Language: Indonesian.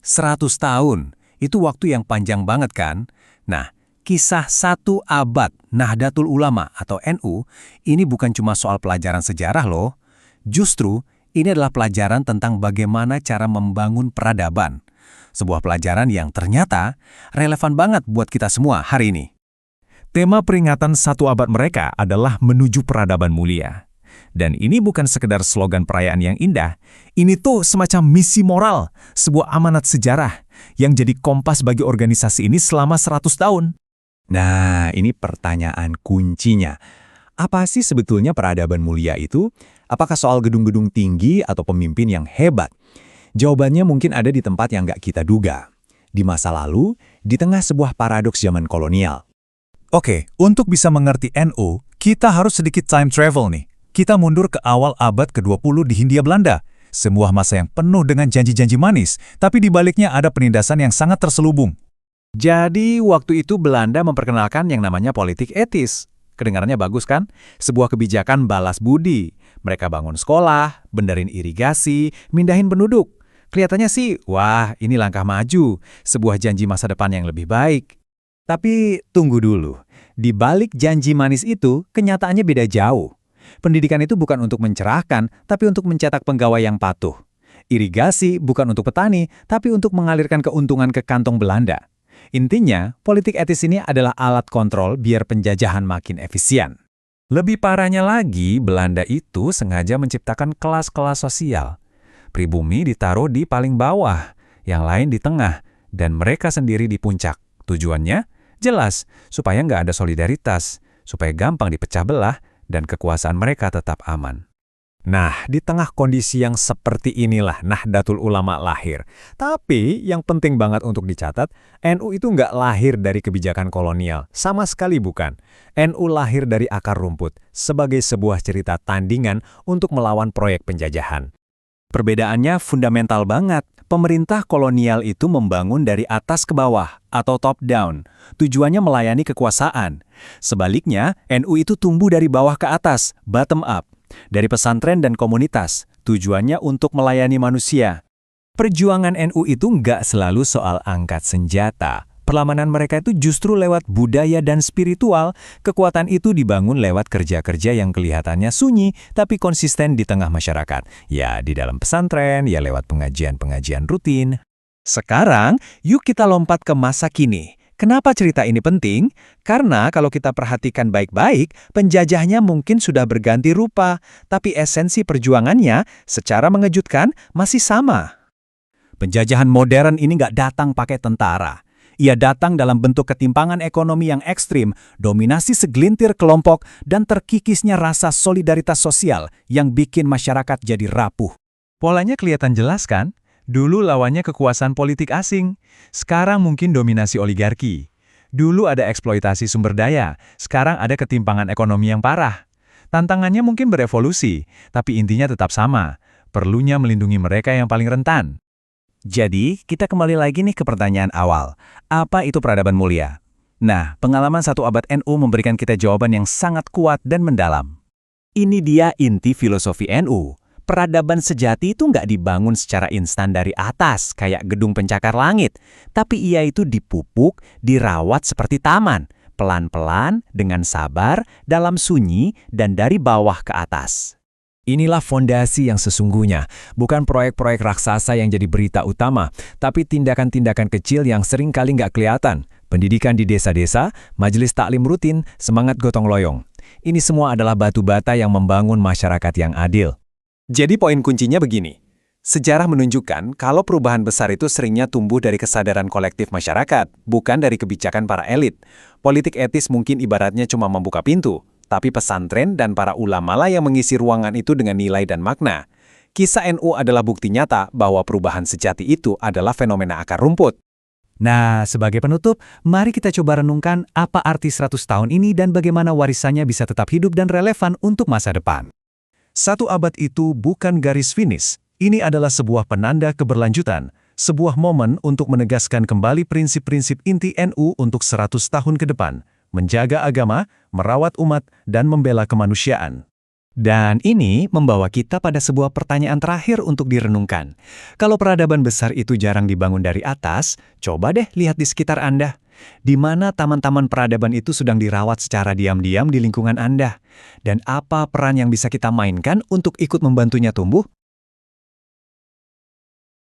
100 tahun, itu waktu yang panjang banget kan? Nah, kisah 1 abad Nahdlatul Ulama atau NU ini bukan cuma soal pelajaran sejarah loh. Justru, ini adalah pelajaran tentang bagaimana cara membangun peradaban. Sebuah pelajaran yang ternyata relevan banget buat kita semua hari ini. Tema peringatan 1 abad mereka adalah menuju peradaban mulia. Dan ini bukan sekedar slogan perayaan yang indah, ini tuh semacam misi moral, sebuah amanat sejarah yang jadi kompas bagi organisasi ini selama 100 tahun. Nah, ini pertanyaan kuncinya. Apa sih sebetulnya peradaban mulia itu? Apakah soal gedung-gedung tinggi atau pemimpin yang hebat? Jawabannya mungkin ada di tempat yang nggak kita duga. Di masa lalu, di tengah sebuah paradoks zaman kolonial. Oke, untuk bisa mengerti NU, kita harus sedikit time travel nih. Kita mundur ke awal abad ke-20 di Hindia Belanda. Sebuah masa yang penuh dengan janji-janji manis, tapi di baliknya ada penindasan yang sangat terselubung. Jadi, waktu itu Belanda memperkenalkan yang namanya politik etis. Kedengarannya bagus kan? Sebuah kebijakan balas budi. Mereka bangun sekolah, benerin irigasi, mindahin penduduk. Kelihatannya sih, wah ini langkah maju, sebuah janji masa depan yang lebih baik. Tapi tunggu dulu, di balik janji manis itu, kenyataannya beda jauh. Pendidikan itu bukan untuk mencerahkan, tapi untuk mencetak pegawai yang patuh. Irigasi bukan untuk petani, tapi untuk mengalirkan keuntungan ke kantong Belanda. Intinya, politik etis ini adalah alat kontrol biar penjajahan makin efisien. Lebih parahnya lagi, Belanda itu sengaja menciptakan kelas-kelas sosial. Pribumi ditaruh di paling bawah, yang lain di tengah, dan mereka sendiri di puncak. Tujuannya? Jelas, supaya nggak ada solidaritas, supaya gampang dipecah belah, dan kekuasaan mereka tetap aman. Nah, di tengah kondisi yang seperti inilah Nahdlatul Ulama lahir. Tapi, yang penting banget untuk dicatat, NU itu nggak lahir dari kebijakan kolonial. Sama sekali bukan. NU lahir dari akar rumput, sebagai sebuah cerita tandingan untuk melawan proyek penjajahan. Perbedaannya fundamental banget. Pemerintah kolonial itu membangun dari atas ke bawah atau top down. Tujuannya melayani kekuasaan. Sebaliknya, NU itu tumbuh dari bawah ke atas, bottom up. Dari pesantren dan komunitas, tujuannya untuk melayani manusia. Perjuangan NU itu nggak selalu soal angkat senjata. Perlawanan mereka itu justru lewat budaya dan spiritual. Kekuatan itu dibangun lewat kerja-kerja yang kelihatannya sunyi, tapi konsisten di tengah masyarakat. Ya, di dalam pesantren, ya lewat pengajian-pengajian rutin. Sekarang, yuk kita lompat ke masa kini. Kenapa cerita ini penting? Karena kalau kita perhatikan baik-baik, penjajahnya mungkin sudah berganti rupa, tapi esensi perjuangannya secara mengejutkan masih sama. Penjajahan modern ini nggak datang pakai tentara. Ia datang dalam bentuk ketimpangan ekonomi yang ekstrim, dominasi segelintir kelompok, dan terkikisnya rasa solidaritas sosial yang bikin masyarakat jadi rapuh. Polanya kelihatan jelas kan? Dulu lawannya kekuasaan politik asing, sekarang mungkin dominasi oligarki. Dulu ada eksploitasi sumber daya, sekarang ada ketimpangan ekonomi yang parah. Tantangannya mungkin berevolusi, tapi intinya tetap sama. Perlunya melindungi mereka yang paling rentan. Jadi, kita kembali lagi nih ke pertanyaan awal. Apa itu peradaban mulia? Nah, pengalaman 1 abad NU memberikan kita jawaban yang sangat kuat dan mendalam. Ini dia inti filosofi NU. Peradaban sejati itu nggak dibangun secara instan dari atas, kayak gedung pencakar langit. Tapi ia itu dipupuk, dirawat seperti taman. Pelan-pelan, dengan sabar, dalam sunyi, dan dari bawah ke atas. Inilah fondasi yang sesungguhnya, bukan proyek-proyek raksasa yang jadi berita utama, tapi tindakan-tindakan kecil yang sering kali nggak kelihatan. Pendidikan di desa-desa, majelis taklim rutin, semangat gotong royong. Ini semua adalah batu bata yang membangun masyarakat yang adil. Jadi poin kuncinya begini. Sejarah menunjukkan kalau perubahan besar itu seringnya tumbuh dari kesadaran kolektif masyarakat, bukan dari kebijakan para elit. Politik etis mungkin ibaratnya cuma membuka pintu, tapi pesantren dan para ulama lah yang mengisi ruangan itu dengan nilai dan makna. Kisah NU adalah bukti nyata bahwa perubahan sejati itu adalah fenomena akar rumput. Nah, sebagai penutup, mari kita coba renungkan apa arti 100 tahun ini dan bagaimana warisannya bisa tetap hidup dan relevan untuk masa depan. 1 abad itu bukan garis finish. Ini adalah sebuah penanda keberlanjutan, sebuah momen untuk menegaskan kembali prinsip-prinsip inti NU untuk 100 tahun ke depan. Menjaga agama, merawat umat, dan membela kemanusiaan. Dan ini membawa kita pada sebuah pertanyaan terakhir untuk direnungkan. Kalau peradaban besar itu jarang dibangun dari atas, coba deh lihat di sekitar Anda. Di mana taman-taman peradaban itu sedang dirawat secara diam-diam di lingkungan Anda. Dan apa peran yang bisa kita mainkan untuk ikut membantunya tumbuh?